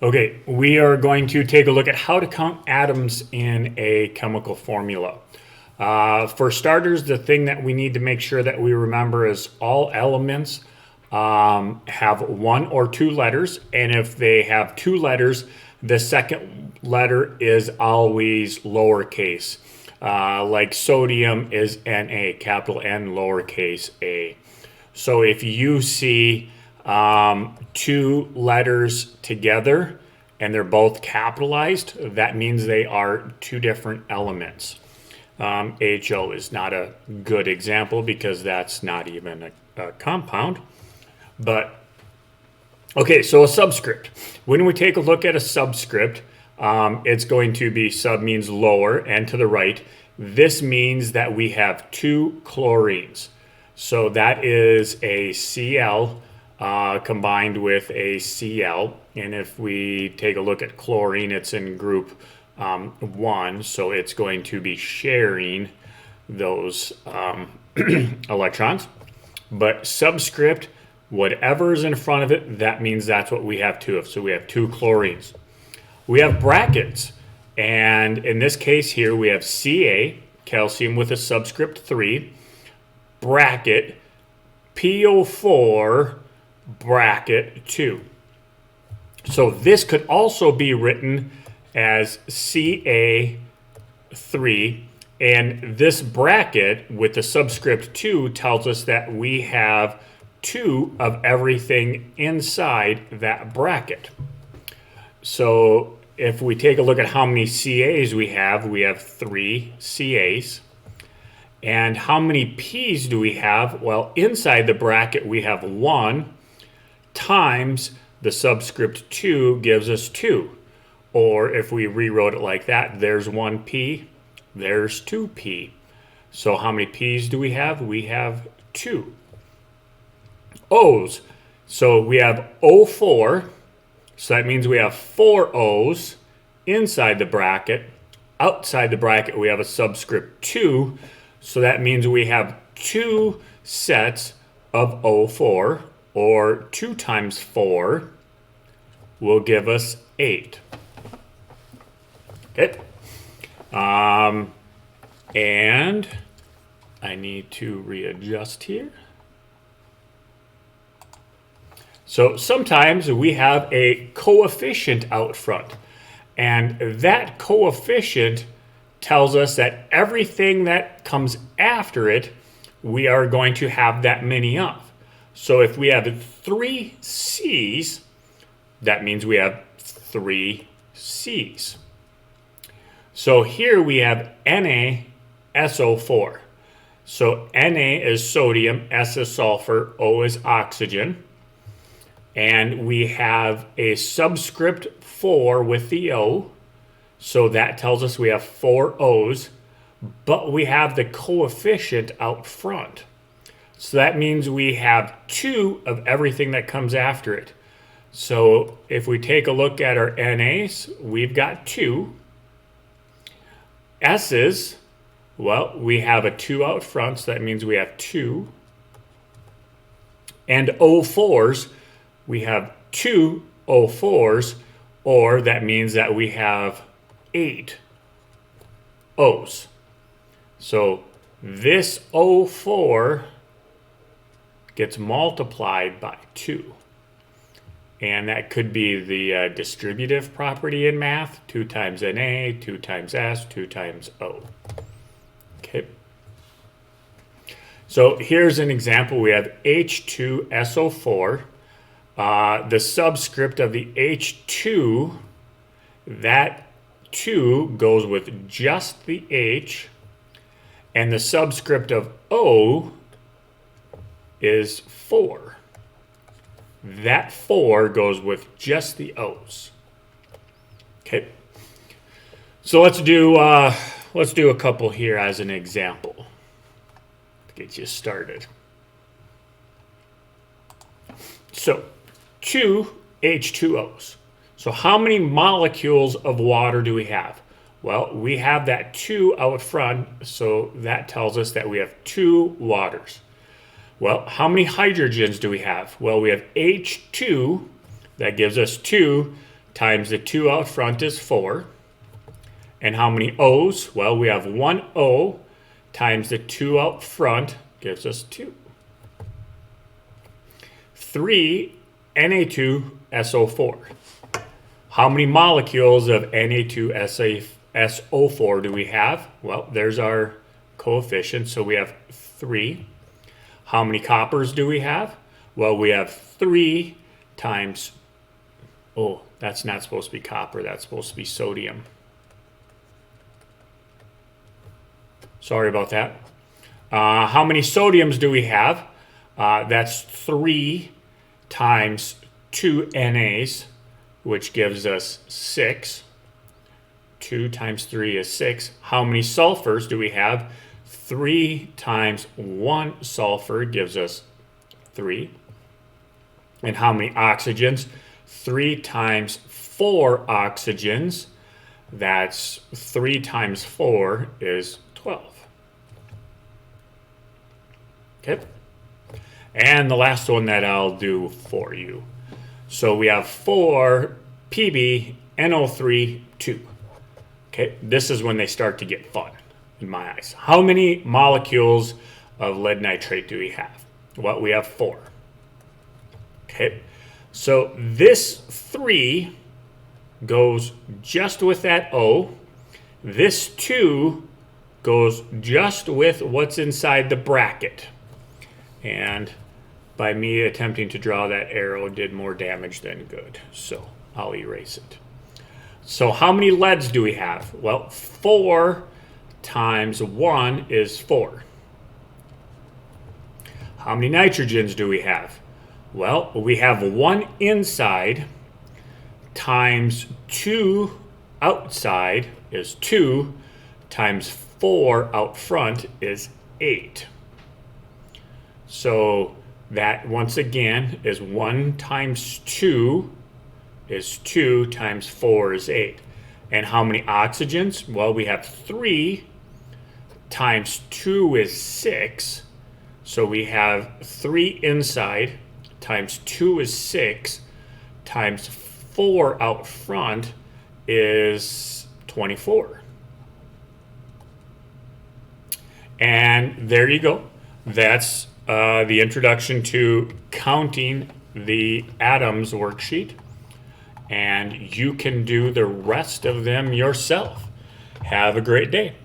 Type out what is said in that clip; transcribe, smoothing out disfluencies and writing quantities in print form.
Okay, we are going to take a look at how to count atoms in a chemical formula. For starters, the thing that we need to make sure that we remember is all elements have one or two letters, and if they have two letters, the second letter is always lowercase. Like sodium is Na, capital N, lowercase a. So if you see two letters together and they're both capitalized, that means they are two different elements. HO is not a good example because that's not even a compound. But okay, so a subscript. When we take a look at a subscript, it's going to be sub means lower and to the right. This means that we have two chlorines. So that is a Cl combined with a Cl. And if we take a look at chlorine, it's in group 1. So it's going to be sharing those electrons. But subscript, whatever is in front of it, that means that's what we have two of. So we have two chlorines. We have brackets. And in this case here, we have Ca, calcium with a subscript 3, bracket, PO4, bracket 2. So this could also be written as Ca3, and this bracket with the subscript 2 tells us that we have 2 of everything inside that bracket. So if we take a look at how many CAs we have 3 CAs. And how many P's do we have? Well, inside the bracket we have 1 times the subscript 2 gives us 2. Or if we rewrote it like that, there's 1 P, there's 2 P. So how many P's do we have? We have 2. O's. So we have O4. So that means we have 4 O's inside the bracket. Outside the bracket, we have a subscript 2. So that means we have 2 sets of O4, or 2 times 4 will give us 8. Okay. And I need to readjust here. So sometimes we have a coefficient out front, and that coefficient tells us that everything that comes after it, we are going to have that many of. So if we have 3 C's, that means we have 3 C's. So here we have NaSO4. So Na is sodium, S is sulfur, O is oxygen. And we have a subscript 4 with the O. So that tells us we have 4 O's. But we have the coefficient out front. So that means we have 2 of everything that comes after it. So if we take a look at our NAs, we've got 2. S's, well, we have a 2 out front, so that means we have 2. And O4s, we have 2 O4s, or that means that we have 8 O's. So this O4 gets multiplied by 2. And that could be the distributive property in math, 2 times Na, 2 times S, 2 times O. Okay. So here's an example. We have H2SO4. The subscript of the H2, that 2 goes with just the H, and the subscript of O is 4. That 4 goes with just the O's. Okay. So let's do a couple here as an example to get you started. So 2 H2O's. So how many molecules of water do we have? Well, we have that 2 out front, so that tells us that we have 2 waters. Well, how many hydrogens do we have? Well, we have H2, that gives us 2 times the 2 out front is 4. And how many O's? Well, we have 1 O times the 2 out front gives us 2. 3 Na2SO4. How many molecules of Na2SO4 do we have? Well, there's our coefficient, so we have 3. How many coppers do we have? Well, we have 3 times, oh, that's not supposed to be copper, that's supposed to be sodium. Sorry about that. How many sodiums do we have? That's 3 times 2 NAs, which gives us 6. 2 times 3 is 6. How many sulfurs do we have? 3 times 1 sulfur gives us 3. And how many oxygens? 3 times 4 oxygens. That's 3 times 4 is 12. Okay. And the last one that I'll do for you. So we have 4 PbNO3 2. Okay, this is when they start to get fun in my eyes. How many molecules of lead nitrate do we have? Well, we have 4. Okay, so this 3 goes just with that O. This 2 goes just with what's inside the bracket. And by me attempting to draw that arrow did more damage than good. So I'll erase it. So how many leads do we have? Well, 4 times 1 is 4. How many nitrogens do we have? Well, we have 1 inside times 2 outside is 2 times 4 out front is 8. So that, once again, is 1 times 2 is 2 times 4 is 8. And how many oxygens? Well, we have 3 times 2 is 6. So we have 3 inside times 2 is 6 times 4 out front is 24. And there you go. That's the introduction to counting the atoms worksheet. And you can do the rest of them yourself. Have a great day.